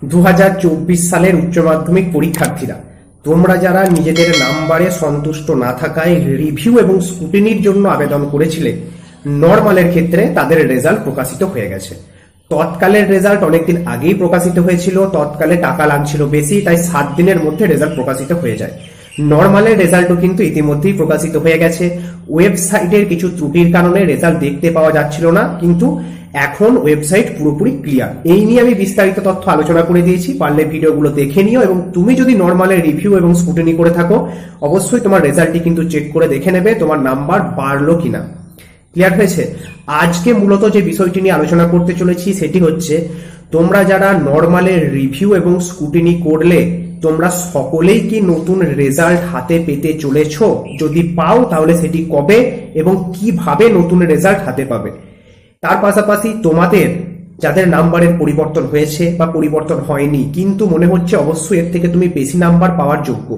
2024 সালের উচ্চ মাধ্যমিক পরীক্ষার্থীরা, তোমরা যারা নিজেদের নাম্বারে সন্তুষ্ট না থাকায় রিভিউ এবং স্ক্রুটিনির জন্য আবেদন করেছিলে, নর্মালের ক্ষেত্রে তাদের রেজাল্ট প্রকাশিত হয়ে গেছে। তৎকালের রেজাল্ট অনেকদিন আগেই প্রকাশিত হয়েছিল, তৎকালে টাকা লাগছিল বেশি, তাই 7 দিনের মধ্যে রেজাল্ট প্রকাশিত হয়ে যায়। নর্মালের রেজাল্টও কিন্তু ইতিমধ্যেই প্রকাশিত হয়ে গেছে। ওয়েবসাইটের কিছু ত্রুটির কারণে রেজাল্ট দেখতে পাওয়া যাচ্ছিল না, কিন্তু এখন ওয়েবসাইট পুরোপুরি ক্লিয়ার। এই নিয়ে আমি বিস্তারিত তথ্য আলোচনা করে দিয়েছি, পারলে ভিডিওগুলো দেখে নিও। এবং তুমি যদি নর্মালের রিভিউ এবং স্ক্রুটিনি করে থাকো, অবশ্যই তোমার রেজাল্টটি কিন্তু চেক করে দেখে নেবে তোমার নাম্বার বাড়লো কিনা। ক্লিয়ার হয়েছে? আজকে মূলত যে বিষয়টি নিয়ে আলোচনা করতে চলেছি সেটি হচ্ছে, তোমরা যারা নর্মালের রিভিউ এবং স্ক্রুটিনি করলে তোমরা সকলেই কি নতুন রেজাল্ট হাতে পেতে চলেছ? যদি পাও তাহলে সেটি কবে এবং কিভাবে নতুন রেজাল্ট হাতে পাবে। তার পাশাপাশি তোমাদের যাদের নাম্বারের পরিবর্তন হয়েছে বা পরিবর্তন হয়নি, কিন্তু মনে হচ্ছে অবশ্যই এর থেকে তুমি বেশি নাম্বার পাওয়ার যোগ্য,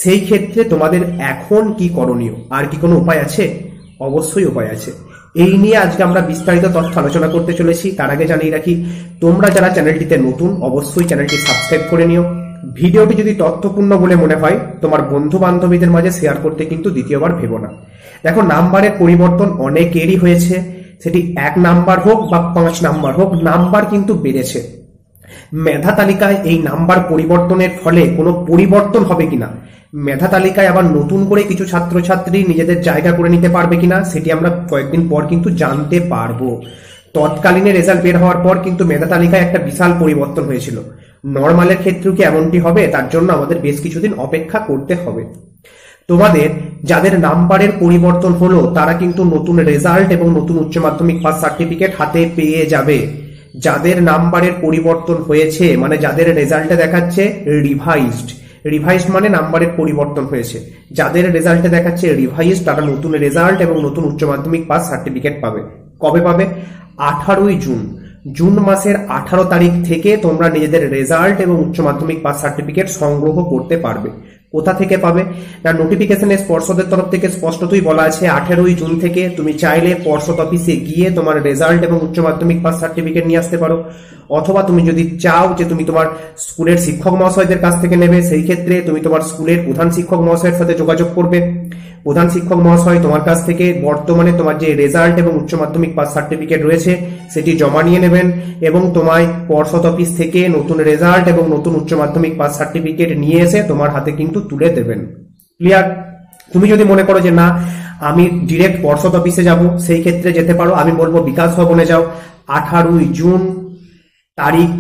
সেই ক্ষেত্রে তোমাদের এখন কি করণীয়? আর কি কোনো উপায় আছে? অবশ্যই উপায় আছে। এই নিয়ে আজকে আমরা বিস্তারিত তথ্য আলোচনা করতে চলেছি। তার আগে জানিয়ে রাখি, তোমরা যারা চ্যানেলটিতে নতুন, অবশ্যই চ্যানেলটি সাবস্ক্রাইব করে নিও। ভিডিওটি যদি তথ্যপূর্ণ বলে মনে হয়, তোমার বন্ধু বান্ধবীদের মাঝে শেয়ার করতে কিন্তু দ্বিতীয়বার ভেবো না। দেখো, নাম্বারের পরিবর্তন অনেকেরই হয়েছে, সেটি 1 নাম্বার হোক বা 5 নাম্বার হোক, নাম্বার কিন্তু বেড়েছে। মেধা তালিকায় এই নাম্বার পরিবর্তনের ফলে কোনো পরিবর্তন হবে কিনা, মেধা তালিকায় আবার নতুন করে কিছু ছাত্রছাত্রী নিজেদের জায়গা করে নিতে পারবে কিনা, সেটি আমরা কয়েকদিন পর কিন্তু জানতে পারবো। তৎকালীন রেজাল্ট বের হওয়ার পর কিন্তু মেধা তালিকায় একটা বিশাল পরিবর্তন হয়েছিল। নর্মালের ক্ষেত্রেও কি এমনটি হবে? তার জন্য আমাদের বেশ কিছুদিন অপেক্ষা করতে হবে। তোমাদের যাদের নাম্বারের পরিবর্তন হলো তারা কিন্তু নতুন রেজাল্ট এবং নতুন উচ্চ মাধ্যমিক পাস সার্টিফিকেট হাতে পেয়ে যাবে। যাদের নাম্বারের পরিবর্তন হয়েছে, মানে যাদের রেজাল্টে দেখাচ্ছে রিভাইজড মানে নাম্বারের পরিবর্তন হয়েছে, যাদের রেজাল্টে দেখাচ্ছে রিভাইজড, তারা নতুন রেজাল্ট এবং নতুন উচ্চ মাধ্যমিক পাস সার্টিফিকেট পাবে। কবে পাবে? 18ই জুন মাসের 18 তারিখ থেকে তোমরা নিজেদের রেজাল্ট এবং উচ্চ মাধ্যমিক পাস সার্টিফিকেট সংগ্রহ করতে পারবে। কোথা থেকে পাবে? না, নোটিফিকেশনে পর্ষদের তরফ থেকে স্পষ্টতই বলা আছে 18ই জুন থেকে তুমি চাইলে পর্ষদ অফিসে গিয়ে তোমার রেজাল্ট এবং উচ্চ মাধ্যমিক পাস সার্টিফিকেট নিয়ে আসতে পারো। অথবা তুমি যদি চাও যে তুমি তোমার স্কুলের শিক্ষক মহাশয়দের কাছ থেকে নেবে, সেই ক্ষেত্রে তুমি তোমার স্কুলের প্রধান শিক্ষক মহাশয়ের সাথে যোগাযোগ করবে। প্রধান শিক্ষক মহাশয় তোমার কাছ থেকে বর্তমানে তোমার যে রেজাল্ট এবং উচ্চ মাধ্যমিক পাস সার্টিফিকেট রয়েছে সেটি জমা নিয়ে নেবেন এবং তোমায় পর্ষদ অফিস থেকে নতুন রেজাল্ট এবং নতুন উচ্চ মাধ্যমিক পাস সার্টিফিকেট নিয়ে এসে তোমার হাতে কিন্তু তুলে দেবেন। ক্লিয়ার? তুমি যদি মনে করো যে না, আমি ডিরেক্ট পর্ষদ অফিসে যাব, সেই ক্ষেত্রে যেতে পারো। আমি বলবো বিকাশ ভবনে যাও। 18ই জুন তারিখ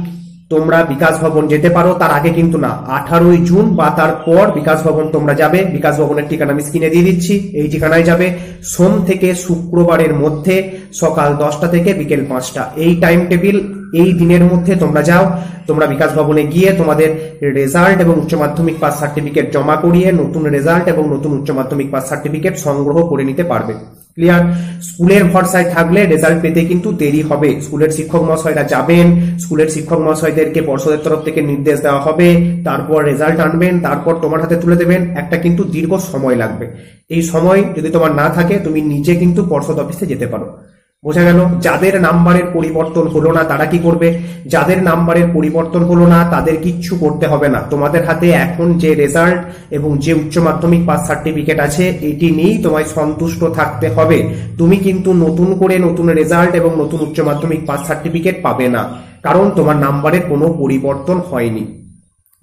তোমরা বিকাশ ভবন যেতে পারো। তার আগে কিন্তু না, 18ই জুন বা তারপর বিকাশ ভবন তোমরা যাবে। বিকাশ ভবনের ঠিকানা আমি স্ক্রিনে দিয়ে দিচ্ছি, এই ঠিকানায় যাবে। সোম থেকে শুক্রবারের মধ্যে সকাল 10টা থেকে বিকেল 5টা, এই টাইম টেবিল, এই দিনের মধ্যে তোমরা যাও। তোমরা বিকাশ ভবনে গিয়ে তোমাদের রেজাল্ট এবং উচ্চ মাধ্যমিক পাস সার্টিফিকেট জমা করিয়ে নতুন রেজাল্ট এবং নতুন উচ্চ মাধ্যমিক পাস সার্টিফিকেট সংগ্রহ করে নিতে পারবে। ক্লিয়ার? স্কুলের ভরসায় থাকলে রেজাল্ট পেতে কিন্তু দেরি হবে। স্কুলের শিক্ষক মহাশয়রা যাবেন, স্কুলের শিক্ষক মহাশয়দেরকে পর্ষদের তরফ থেকে নির্দেশ দেওয়া হবে, তারপর রেজাল্ট আনবেন, তারপর তোমার হাতে তুলে দেবেন। একটা কিন্তু দীর্ঘ সময় লাগবে। এই সময় যদি তোমার না থাকে, তুমি নিজে কিন্তু পর্ষদ অফিসে যেতে পারো। বোঝা গেল? যাদের নাম্বারের পরিবর্তন হলো না তারা কি করবে? যাদের নাম্বারের পরিবর্তন হলো না তাদের কিচ্ছু করতে হবে না। তোমাদের হাতে এখন যে রেজাল্ট এবং যে উচ্চ মাধ্যমিক পাস সার্টিফিকেট আছে, এটি নিয়েই তোমায় সন্তুষ্ট থাকতে হবে। তুমি কিন্তু নতুন করে নতুন রেজাল্ট এবং নতুন উচ্চ মাধ্যমিক পাস সার্টিফিকেট পাবে না, কারণ তোমার নাম্বারের কোনো পরিবর্তন হয়নি।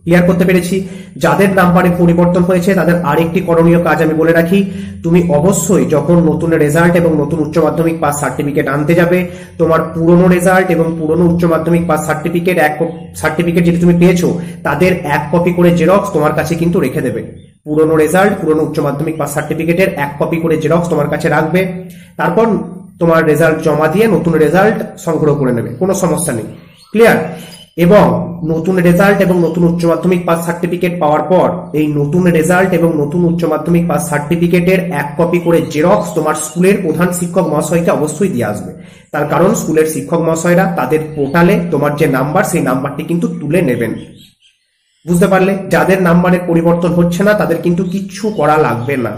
ক্লিয়ার করতে পেরেছি? যাদের নাম্বারের পরিবর্তন হয়েছে তাদের আরেকটি করণীয় কাজ আমি বলে রাখি। তুমি অবশ্যই যখন নতুন রেজাল্ট এবং নতুন উচ্চ মাধ্যমিক পাস সার্টিফিকেট আনতে যাবে, তোমার পুরনো রেজাল্ট এবং পুরনো উচ্চ মাধ্যমিক পাস সার্টিফিকেট যেটি তুমি পেয়েছো তাদের 1 কপি করে জেরক্স তোমার কাছে কিন্তু রেখে দেবে। পুরনো রেজাল্ট, পুরনো উচ্চ মাধ্যমিক পাস সার্টিফিকেটের 1 কপি করে জেরক্স তোমার কাছে রাখবে। তারপর তোমার রেজাল্ট জমা দিয়ে নতুন রেজাল্ট সংগ্রহ করে নেবে, কোনো সমস্যা নেই। ক্লিয়ার? এবং নতুন রেজাল্ট এবং নতুন উচ্চ মাধ্যমিক পাস সার্টিফিকেট পাওয়ার পর এই নতুন রেজাল্ট এবং নতুন উচ্চ মাধ্যমিক পাস সার্টিফিকেটের 1 কপি করে জেরক্স তোমার স্কুলের প্রধান শিক্ষক মহাশয়কে অবশ্যই দিয়ে আসবে। তার কারণ স্কুলের শিক্ষক মহাশয়রা তাদের পোর্টালে তোমার যে নাম্বার, সেই নাম্বারটি কিন্তু তুলে নেবেন। বুঝতে পারলে? যাদের নাম্বারের পরিবর্তন হচ্ছে না তাদের কিন্তু কিচ্ছু করা লাগবে না।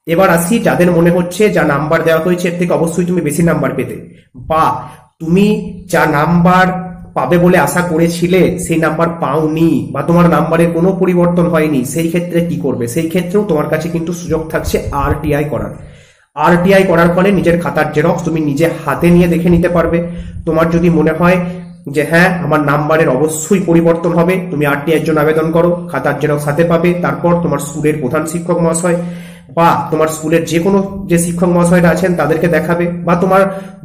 এবার আসি, যাদের মনে হচ্ছে যা নাম্বার দেওয়া হয়েছে এর থেকে অবশ্যই তুমি বেশি নাম্বার পেতে, বা তুমি যা নাম্বার পাবে বলে আশা করেছিলে, সেই নাম্বার পাওনি বা তোমার নাম্বারের কোনো পরিবর্তন হয়নি, সেই ক্ষেত্রে কি করবে? সেই ক্ষেত্রেও তোমার কাছে কিন্তু সুযোগ থাকছে আরটিআই করার। আরটিআই করার ফলে নিজের খাতার জেরক্স তুমি নিজে হাতে নিয়ে দেখে নিতে পারবে। তোমার যদি মনে হয় যে হ্যাঁ আমার নাম্বারের অবশ্যই পরিবর্তন হবে, তুমি আরটিআই এর জন্য আবেদন করো, খাতার জেরক্স হাতে পাবে। তারপর তোমার স্কুলের প্রধান শিক্ষক মহাশয় বা তোমার স্কুলের যে কোনো যে শিক্ষক মহাশয়রা আছেন তাদেরকে দেখাবে, বা তোমার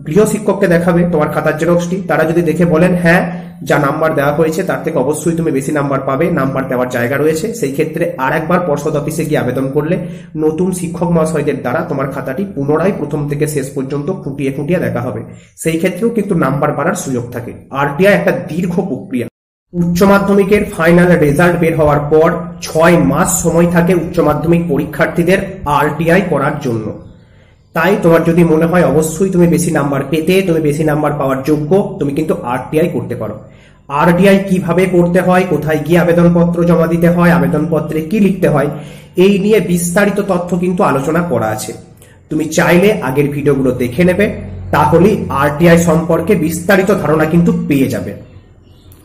গৃহ শিক্ষককে দেখাবে তোমার খাতার জেরক্সটি। তারা যদি দেখে বলেন হ্যাঁ যা নাম্বার দেওয়া হয়েছে তার থেকে অবশ্যই তুমি বেশি নাম্বার পাবে, নাম্বার দেওয়ার জায়গা রয়েছে, সেই ক্ষেত্রে আর একবার পর্ষদ অফিসে গিয়ে আবেদন করলে নতুন শিক্ষক মহাশয়দের দ্বারা তোমার খাতাটি পুনরায় প্রথম থেকে শেষ পর্যন্ত খুঁটিয়ে খুঁটিয়ে দেখা হবে। সেই ক্ষেত্রেও কিন্তু নাম্বার বাড়ার সুযোগ থাকে। আরটিআই একটা দীর্ঘ প্রক্রিয়া। উচ্চ মাধ্যমিকের ফাইনাল রেজাল্ট বের হওয়ার পর 6 মাস সময় থাকে উচ্চ মাধ্যমিক পরীক্ষার্থীদের আরটিআই করার জন্য। তাই তোমার যদি মনে হয় অবশ্যই তুমি বেশি নাম্বার পেতে, তুমি বেশি নাম্বার পাওয়ার যোগ্য, তুমি কিন্তু আরটিআই করতে পারো। আরটিআই কিভাবে করতে হয়, কোথায় গিয়ে আবেদনপত্র জমা দিতে হয়, আবেদনপত্রে কি লিখতে হয়, এই নিয়ে বিস্তারিত তথ্য কিন্তু আলোচনা করা আছে। তুমি চাইলে আগের ভিডিওগুলো দেখে নেবে, তাহলেই আরটিআই সম্পর্কে বিস্তারিত ধারণা কিন্তু পেয়ে যাবে।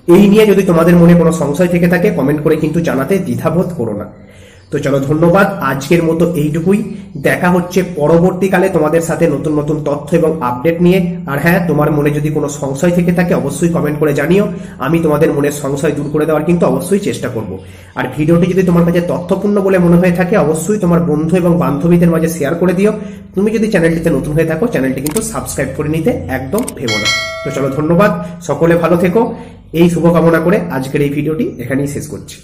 এই নিয়ে যদি তোমাদের মনে কোনো সংশয় থেকে থাকে কমেন্ট করে কিন্তু জানাতে দ্বিধাবোধ করো না। তো চলো, ধন্যবাদ, আজকের মতো এইটুকুই। দেখা হচ্ছে পরবর্তীকালে তোমাদের সাথে নতুন নতুন তথ্য এবং আপডেট নিয়ে। আর হ্যাঁ, তোমার মনে যদি কোনো সংশয় থেকে থাকে অবশ্যই কমেন্ট করে জানিও, আমি তোমাদের মনের সংশয় দূর করে দেওয়ার কিন্তু অবশ্যই চেষ্টা করব। আর ভিডিওটি যদি তোমার কাছে তথ্যপূর্ণ বলে মনে হয়ে থাকে অবশ্যই তোমার বন্ধু এবং বান্ধবীদের মাঝে শেয়ার করে দিও। তুমি যদি চ্যানেলটিতে নতুন হয়ে থাকো চ্যানেলটি কিন্তু সাবস্ক্রাইব করে নিতে একদম ভেবো না। তো চলো, ধন্যবাদ, সকলে ভালো থেকো, এই শুভকামনা করে আজকের এই ভিডিওটি এখানেই শেষ করছি।